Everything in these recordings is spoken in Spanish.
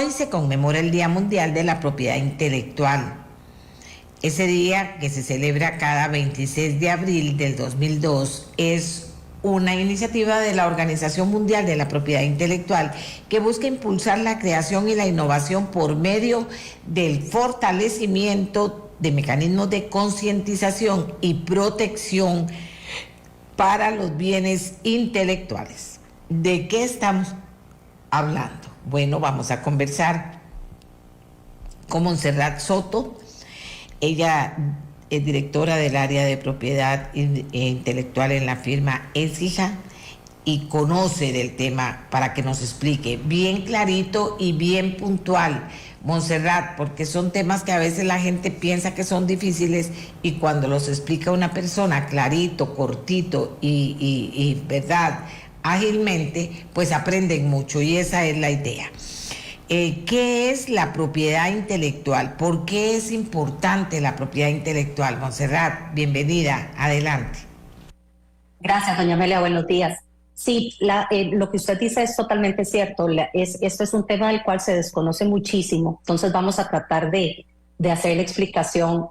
Hoy se conmemora el Día Mundial de la Propiedad Intelectual. Ese día, que se celebra cada 26 de abril del 2002, es una iniciativa de la Organización Mundial de la Propiedad Intelectual que busca impulsar la creación y la innovación por medio del fortalecimiento de mecanismos de concientización y protección para los bienes intelectuales. ¿De qué estamos hablando? Bueno, vamos a conversar con Montserrat Soto. Ella es directora del área de propiedad intelectual en la firma Écija y conoce del tema para que nos explique bien clarito y bien puntual, Montserrat, porque son temas que a veces la gente piensa que son difíciles y cuando los explica una persona clarito, cortito y verdad, ágilmente, pues aprenden mucho y esa es la idea. ¿Qué es la propiedad intelectual? ¿Por qué es importante la propiedad intelectual? Montserrat, bienvenida, adelante. Gracias, doña Amelia, buenos días. Sí, lo que usted dice es totalmente cierto. Esto es un tema del cual se desconoce muchísimo, entonces vamos a tratar de hacer la explicación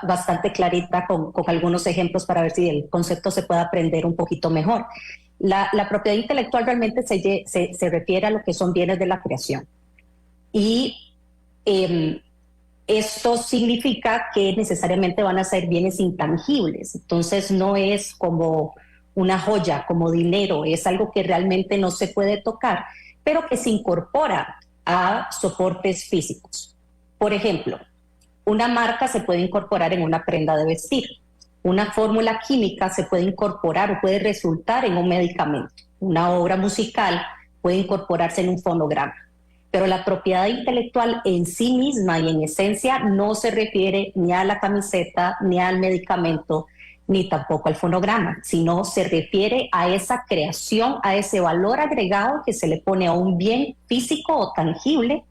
bastante clarita con algunos ejemplos para ver si el concepto se puede aprender un poquito mejor. La propiedad intelectual realmente se refiere a lo que son bienes de la creación. Y esto significa que necesariamente van a ser bienes intangibles. Entonces no es como una joya, como dinero, es algo que realmente no se puede tocar, pero que se incorpora a soportes físicos. Por ejemplo, una marca se puede incorporar en una prenda de vestir. Una fórmula química se puede incorporar o puede resultar en un medicamento. Una obra musical puede incorporarse en un fonograma. Pero la propiedad intelectual en sí misma y en esencia no se refiere ni a la camiseta, ni al medicamento, ni tampoco al fonograma, sino se refiere a esa creación, a ese valor agregado que se le pone a un bien físico o tangible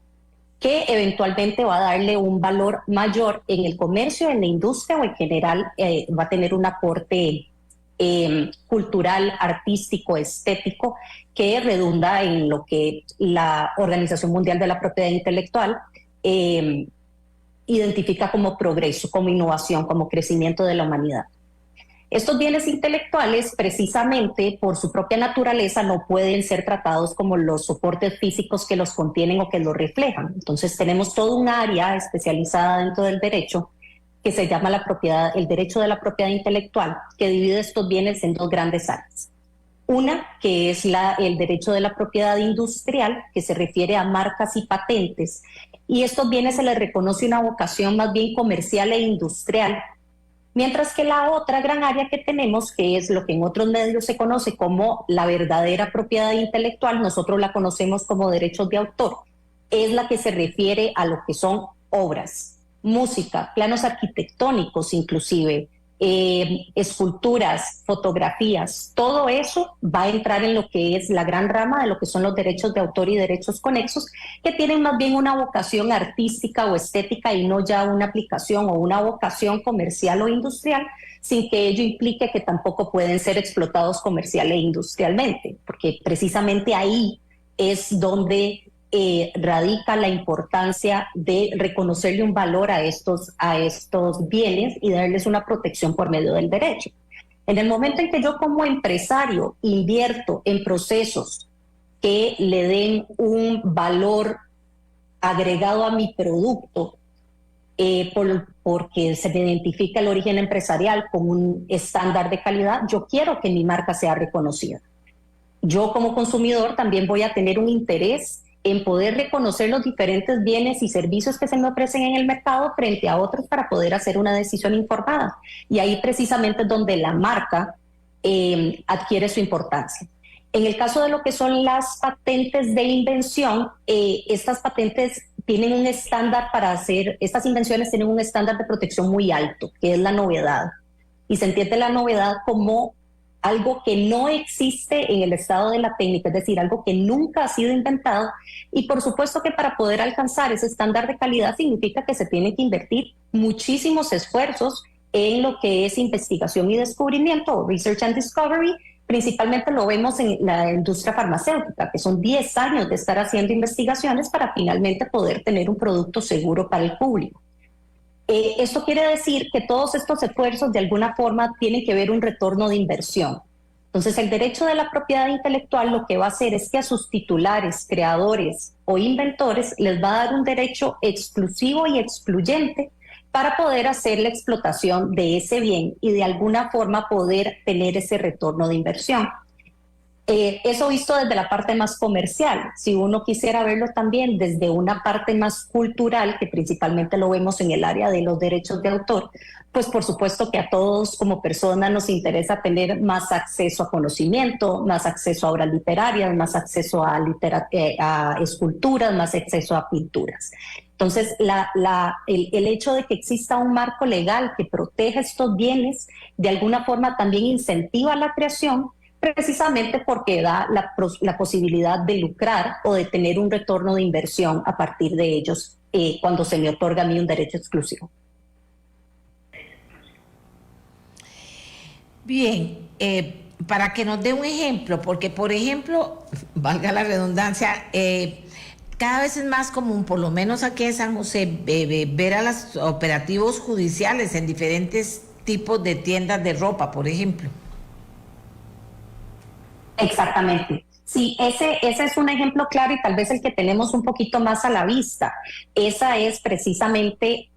que eventualmente va a darle un valor mayor en el comercio, en la industria o en general va a tener un aporte cultural, artístico, estético, que redunda en lo que la Organización Mundial de la Propiedad Intelectual identifica como progreso, como innovación, como crecimiento de la humanidad. Estos bienes intelectuales, precisamente por su propia naturaleza, no pueden ser tratados como los soportes físicos que los contienen o que los reflejan. Entonces tenemos todo un área especializada dentro del derecho que se llama el derecho de la propiedad intelectual, que divide estos bienes en dos grandes áreas. Una, que es el derecho de la propiedad industrial, que se refiere a marcas y patentes, y estos bienes se les reconoce una vocación más bien comercial e industrial. Mientras que la otra gran área que tenemos, que es lo que en otros medios se conoce como la verdadera propiedad intelectual, nosotros la conocemos como derechos de autor, es la que se refiere a lo que son obras, música, planos arquitectónicos inclusive, esculturas, fotografías, todo eso va a entrar en lo que es la gran rama de lo que son los derechos de autor y derechos conexos, que tienen más bien una vocación artística o estética y no ya una aplicación o una vocación comercial o industrial, sin que ello implique que tampoco pueden ser explotados comercial e industrialmente, porque precisamente ahí es donde radica la importancia de reconocerle un valor a estos bienes y darles una protección por medio del derecho. En el momento en que yo como empresario invierto en procesos que le den un valor agregado a mi producto, porque se me identifica el origen empresarial como un estándar de calidad, yo quiero que mi marca sea reconocida. Yo como consumidor también voy a tener un interés en poder reconocer los diferentes bienes y servicios que se me ofrecen en el mercado frente a otros para poder hacer una decisión informada. Y ahí precisamente es donde la marca adquiere su importancia. En el caso de lo que son las patentes de invención, estas patentes tienen un estándar estas invenciones tienen un estándar de protección muy alto, que es la novedad. Y se entiende la novedad como algo que no existe en el estado de la técnica, es decir, algo que nunca ha sido inventado, y por supuesto que para poder alcanzar ese estándar de calidad significa que se tiene que invertir muchísimos esfuerzos en lo que es investigación y descubrimiento, o research and discovery, Principalmente lo vemos en la industria farmacéutica, que son 10 años de estar haciendo investigaciones para finalmente poder tener un producto seguro para el público. Esto quiere decir que todos estos esfuerzos de alguna forma tienen que ver un retorno de inversión. Entonces, el derecho de la propiedad intelectual lo que va a hacer es que a sus titulares, creadores o inventores les va a dar un derecho exclusivo y excluyente para poder hacer la explotación de ese bien y de alguna forma poder tener ese retorno de inversión. Eso visto desde la parte más comercial. Si uno quisiera verlo también desde una parte más cultural, que principalmente lo vemos en el área de los derechos de autor, pues por supuesto que a todos como personas nos interesa tener más acceso a conocimiento, más acceso a obras literarias, más acceso a esculturas, más acceso a pinturas. Entonces, el hecho de que exista un marco legal que proteja estos bienes, de alguna forma también incentiva la creación, precisamente porque da la posibilidad de lucrar o de tener un retorno de inversión a partir de ellos cuando se me otorga a mí un derecho exclusivo. Bien, para que nos dé un ejemplo, porque por ejemplo, valga la redundancia, cada vez es más común, por lo menos aquí en San José, ver a los operativos judiciales en diferentes tipos de tiendas de ropa, por ejemplo. Exactamente. Sí, ese es un ejemplo claro y tal vez el que tenemos un poquito más a la vista. Esa es precisamente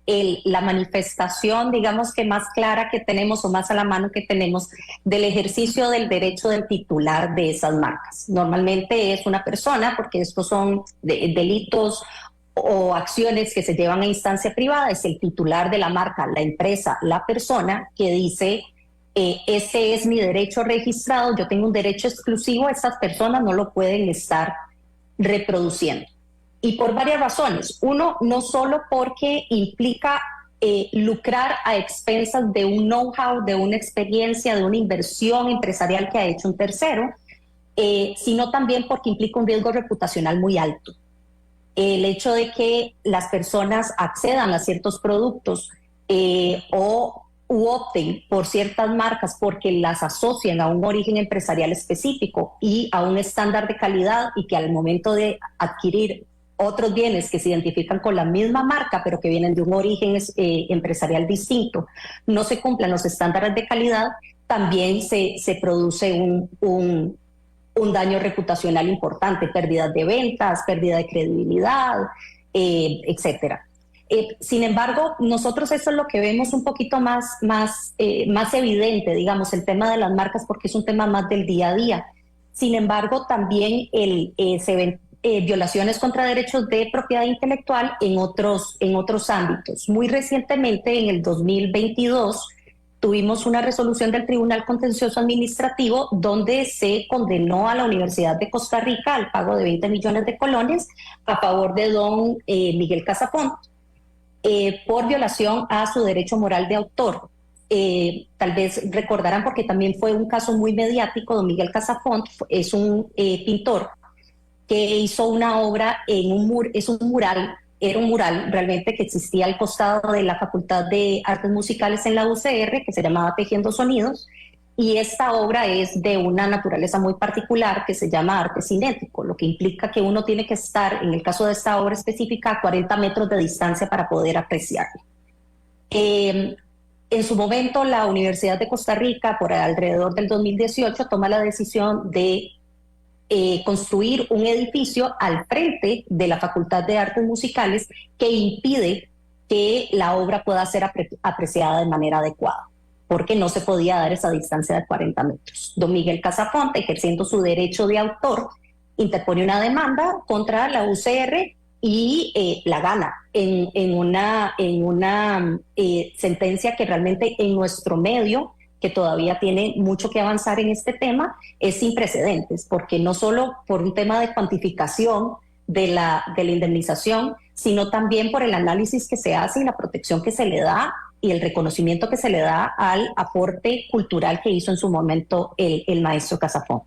la manifestación, digamos que más clara que tenemos o más a la mano que tenemos del ejercicio del derecho del titular de esas marcas. Normalmente es una persona, porque estos son delitos o acciones que se llevan a instancia privada, es el titular de la marca, la empresa, la persona que dice... ese es mi derecho registrado, yo tengo un derecho exclusivo, estas personas no lo pueden estar reproduciendo. Y por varias razones. Uno, no solo porque implica lucrar a expensas de un know-how, de una experiencia, de una inversión empresarial que ha hecho un tercero, sino también porque implica un riesgo reputacional muy alto. El hecho de que las personas accedan a ciertos productos u opten por ciertas marcas porque las asocian a un origen empresarial específico y a un estándar de calidad y que al momento de adquirir otros bienes que se identifican con la misma marca pero que vienen de un origen empresarial distinto, no se cumplan los estándares de calidad, también se produce un daño reputacional importante, pérdidas de ventas, pérdida de credibilidad, etcétera. Sin embargo, nosotros eso es lo que vemos un poquito más evidente, digamos, el tema de las marcas, porque es un tema más del día a día. Sin embargo, también se ven violaciones contra derechos de propiedad intelectual en otros ámbitos. Muy recientemente, en el 2022, tuvimos una resolución del Tribunal Contencioso Administrativo donde se condenó a la Universidad de Costa Rica al pago de 20 millones de colones a favor de don Miguel Casafont. Por violación a su derecho moral de autor. Tal vez recordarán, porque también fue un caso muy mediático, don Miguel Casafont es un pintor que hizo una obra en era un mural realmente que existía al costado de la Facultad de Artes Musicales en la UCR, que se llamaba Tejiendo Sonidos, y esta obra es de una naturaleza muy particular que se llama arte cinético, lo que implica que uno tiene que estar, en el caso de esta obra específica, a 40 metros de distancia para poder apreciarla. En su momento, la Universidad de Costa Rica, por alrededor del 2018, toma la decisión de construir un edificio al frente de la Facultad de Artes Musicales que impide que la obra pueda ser apreciada de manera adecuada, porque no se podía dar esa distancia de 40 metros. Don Miguel Casafont, ejerciendo su derecho de autor, interpone una demanda contra la UCR y la gana en una sentencia que realmente en nuestro medio, que todavía tiene mucho que avanzar en este tema, es sin precedentes, porque no solo por un tema de cuantificación de la indemnización, sino también por el análisis que se hace y la protección que se le da y el reconocimiento que se le da al aporte cultural que hizo en su momento el maestro Casafont.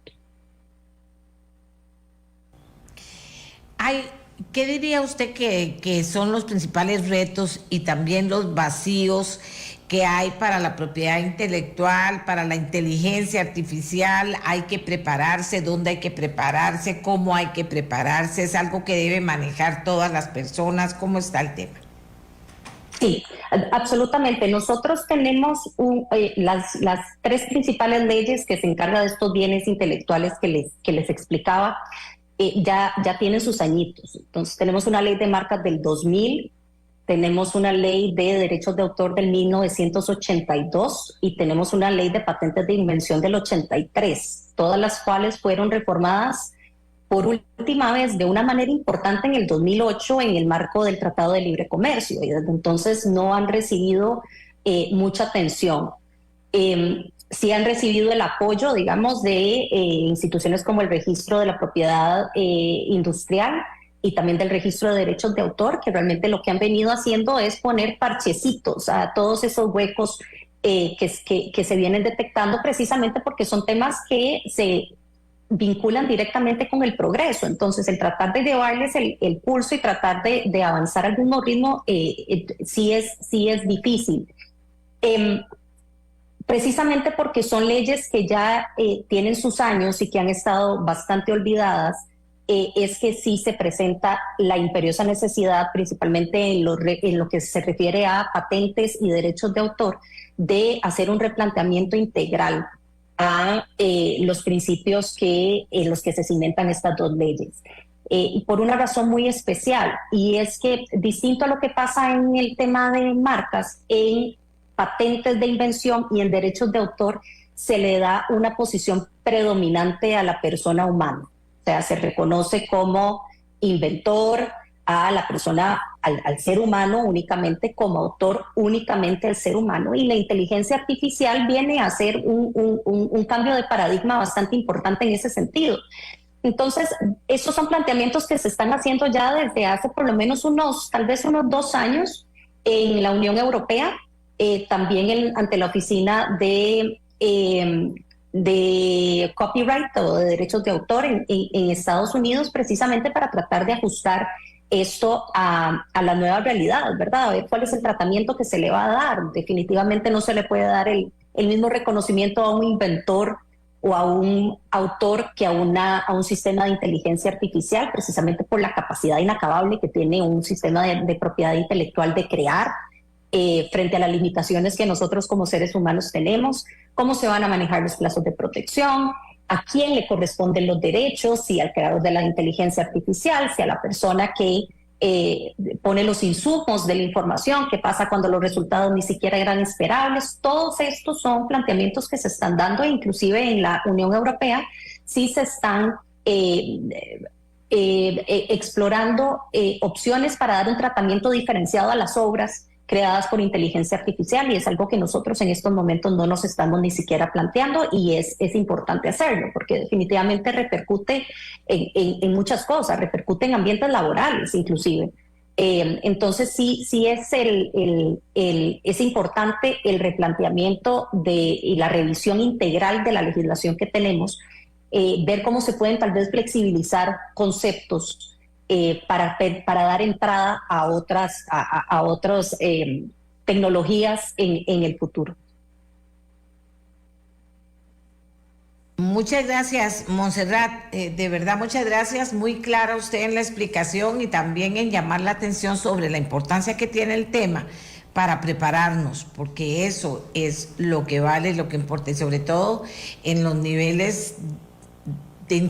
¿Qué diría usted que son los principales retos y también los vacíos que hay para la propiedad intelectual, para la inteligencia artificial. Hay que prepararse, dónde hay que prepararse, cómo hay que prepararse, es algo que debe manejar todas las personas. ¿Cómo está el tema? Sí, absolutamente. Nosotros tenemos las tres principales leyes que se encargan de estos bienes intelectuales que les explicaba, ya tienen sus añitos. Entonces tenemos una ley de marcas del 2000, tenemos una ley de derechos de autor del 1982 y tenemos una ley de patentes de invención del 83, todas las cuales fueron reformadas por última vez de una manera importante en el 2008 en el marco del Tratado de Libre Comercio, y desde entonces no han recibido mucha atención. Sí han recibido el apoyo, digamos, de instituciones como el Registro de la Propiedad Industrial y también del Registro de Derechos de Autor, que realmente lo que han venido haciendo es poner parchecitos a todos esos huecos que se vienen detectando, precisamente porque son temas que se vinculan directamente con el progreso. Entonces, el tratar de llevarles el pulso y tratar de avanzar al mismo ritmo sí es difícil. Precisamente porque son leyes que ya tienen sus años y que han estado bastante olvidadas, es que sí se presenta la imperiosa necesidad, principalmente en lo que se refiere a patentes y derechos de autor, de hacer un replanteamiento integral a los principios en los que se cimentan estas dos leyes. Y por una razón muy especial, y es que distinto a lo que pasa en el tema de marcas, en patentes de invención y en derechos de autor se le da una posición predominante a la persona humana. O sea, se reconoce como inventor a la persona, al ser humano únicamente, como autor únicamente al ser humano, y la inteligencia artificial viene a hacer un cambio de paradigma bastante importante en ese sentido. Entonces, estos son planteamientos que se están haciendo ya desde hace por lo menos tal vez unos 2 años en la Unión Europea, también ante la Oficina de copyright o de derechos de autor en Estados Unidos, precisamente para tratar de ajustar esto a la nueva realidad, ¿verdad? A ver cuál es el tratamiento que se le va a dar. Definitivamente no se le puede dar el mismo reconocimiento a un inventor o a un autor que a un sistema de inteligencia artificial, precisamente por la capacidad inacabable que tiene un sistema de propiedad intelectual de crear, frente a las limitaciones que nosotros como seres humanos tenemos, cómo se van a manejar los plazos de protección, a quién le corresponden los derechos, si al creador de la inteligencia artificial, si a la persona que pone los insumos de la información, qué pasa cuando los resultados ni siquiera eran esperables. Todos estos son planteamientos que se están dando, e inclusive en la Unión Europea sí se están explorando opciones para dar un tratamiento diferenciado a las obras creadas por inteligencia artificial, y es algo que nosotros en estos momentos no nos estamos ni siquiera planteando, y es importante hacerlo porque definitivamente repercute en muchas cosas, repercute en ambientes laborales inclusive. Entonces sí es importante el replanteamiento y la revisión integral de la legislación que tenemos, ver cómo se pueden tal vez flexibilizar conceptos para dar entrada a otras tecnologías en el futuro. Muchas gracias, Montserrat. De verdad, muchas gracias. Muy clara usted en la explicación y también en llamar la atención sobre la importancia que tiene el tema para prepararnos, porque eso es lo que vale, lo que importa, y sobre todo en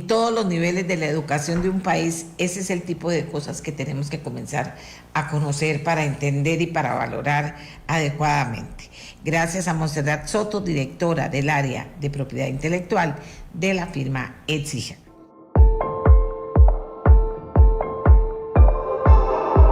todos los niveles de la educación de un país. Ese es el tipo de cosas que tenemos que comenzar a conocer para entender y para valorar adecuadamente. Gracias a Montserrat Soto, directora del área de propiedad intelectual de la firma Exija.